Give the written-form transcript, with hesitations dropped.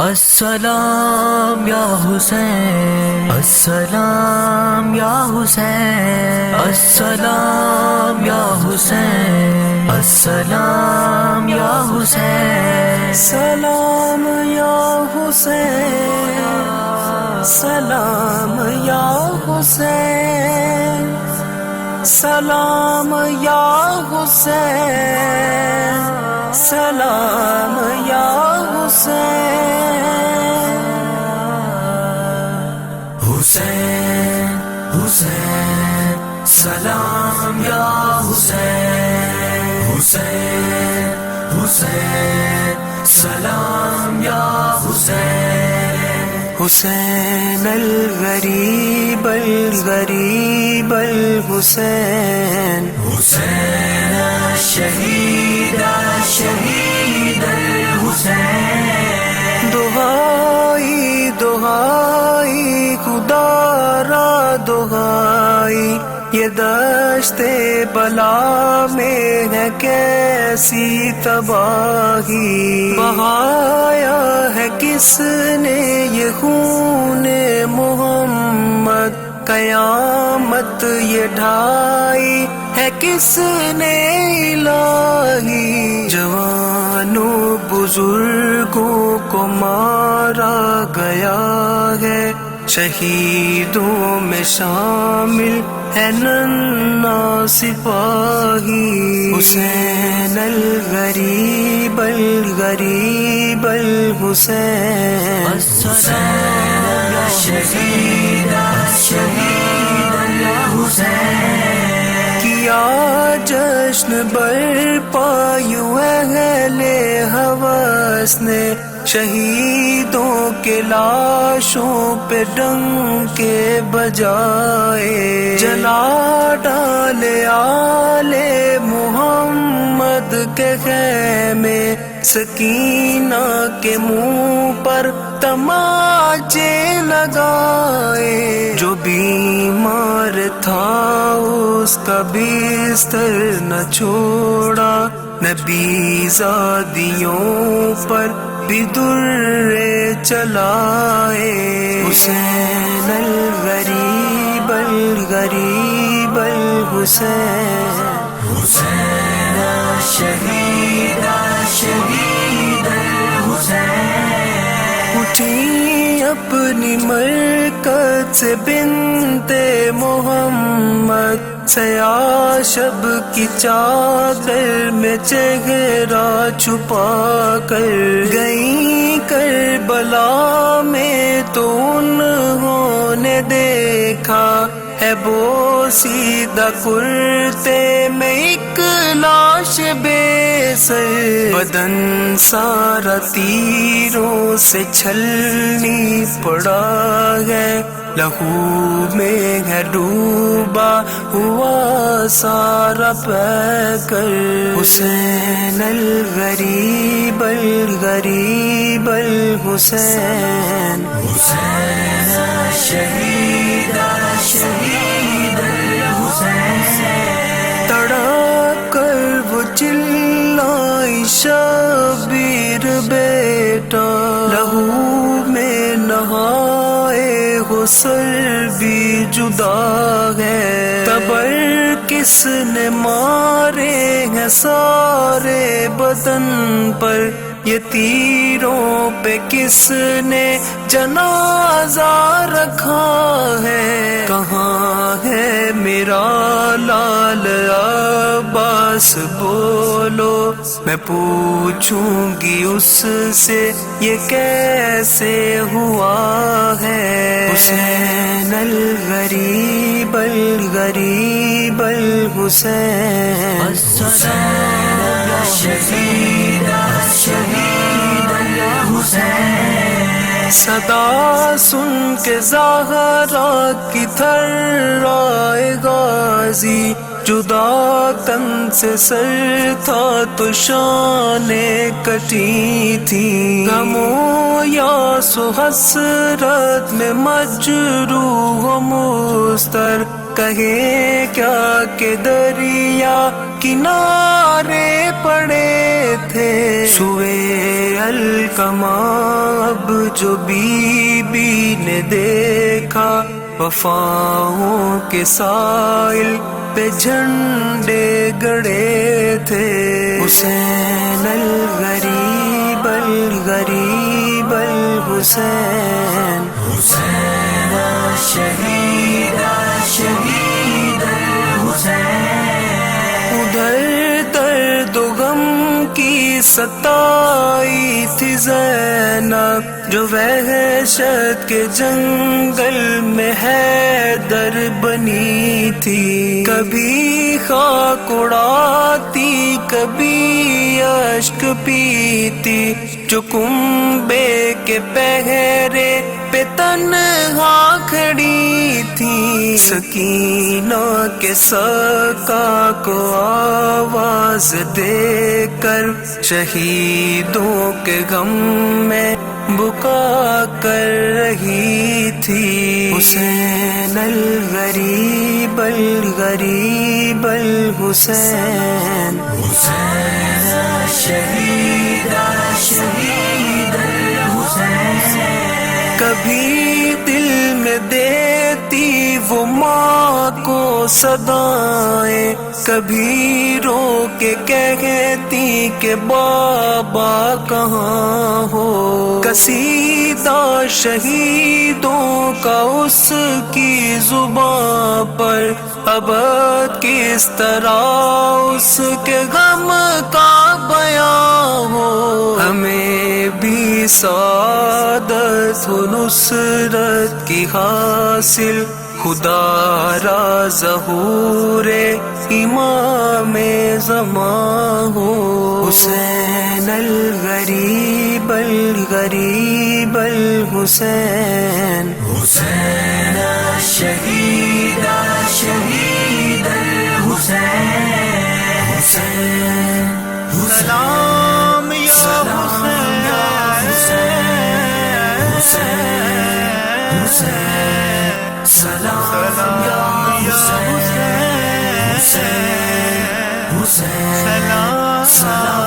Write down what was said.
السلام یا حسین، السلام یا حسین، السلام یا حسین، السلام یا حسین، سلام یا حسین، سلام یا حسین، سلام یا حسین، سلام یا حسین، حسین حسین، سلام یا حسین، حسین حسین، سلام یا حسین، حسین الغریب الغریب الحسین، حسین الشہید الشہید الحسین، دہائی دہائی خدا را دہائی، یہ دشت بلا میں ہے کیسی تباہی، بہایا ہے کس نے یہ خون محمد، قیامت یہ ڈھائی ہے کس نے الہی، جوانوں بزرگوں کو مارا گیا ہے، شہیدوں میں شامل ہے ننھا سپاہی، حسین الغریب الغریب الحسین، السلام یا شہید الشہید الحسین، کیا جشن برپا یوں اہل ہوس نے، شہیدوں کے لاشوں پہ ڈنکے بجائے، جلا ڈالے آل محمد کے خیمے، سکینہ کے منہ پر تماچے لگائے، جو بیمار تھا اس کا بستر نہ چھوڑا، نبی زادیوں پر بھی درے چلائے، حسین الغریب الغریب الحسین، حسین الشہید الشہید الحسین، اٹھی اپنی مرکز سے بنت محمد، سیاہ شب کی چادر میں چہرہ چھپا کر، گئی کربلا میں تو انہوں نے دیکھا ہے بوسیدہ کرتے میں ایک لاش بے سر، بدن سارا تیروں سے چھلنی پڑا ہے، لہو میں ہے ڈوبا ہوا سارا پیکر، حسین الغریب الغریب الحسین، حسین الشہید الشہید الحسین، تڑپ کر وہ چلائی شبیر بیٹا، لہو میں نہائے ہو سر بھی جدا ہے، تبر کس نے مارے ہیں سارے بدن پر، یہ تیروں پہ کس نے جنازہ رکھا ہے، کہاں ہے میرا لال عباس بولو، میں پوچھوں گی اس سے یہ کیسے ہوا ہے، حسین الغریب الغریب الحسین، السلام یا شہید الشہید الحسین، صدا سن کے زہرا کی تھرائے غازی، جدا تن سے سر تھا تو شانیں کٹی تھی، غم و یاس و حسرت میں مجروح و مضطر، کہے کیا کہ دریا کنارے پڑے تھے سوئے الکما اب جو بی بی نے دیکھا وفاؤں کے سائل پہ جھنڈے گڑے تھے حسین الغریب الغریب الحسین حسین شہید شہید الحسین ادھر درد و غم کی ستائی تھی زینب جو وحشت کے جنگل میں حیدر بنی تھی کبھی خاک اڑاتی کبھی اشک پیتی جو کنبے کے پہرے پہ تنہا کھڑی تھی سکینہ کے سکا کو آواز دے کر شہیدوں کے غم میں بکا کر رہی تھی حسین الغریب الغریب الحسین حسین شہید شہید الحسین کبھی دل میں دیتی وہ ماں کو صدائیں کبھی رو کے کہتی کہ بابا کہاں ہو قصیدہ شہیدوں کا اس کی زبان پر ابد کس طرح اس کے غم کا بیان ہو ہمیں بھی سعادت و نصرت کی حاصل خدا را ظہور امام زمان ہو حسین الغریب الغریب الحسین حسین شہید شہید الحسین حسین سلام یا حسین سلام یا حسین حسین حسین سلام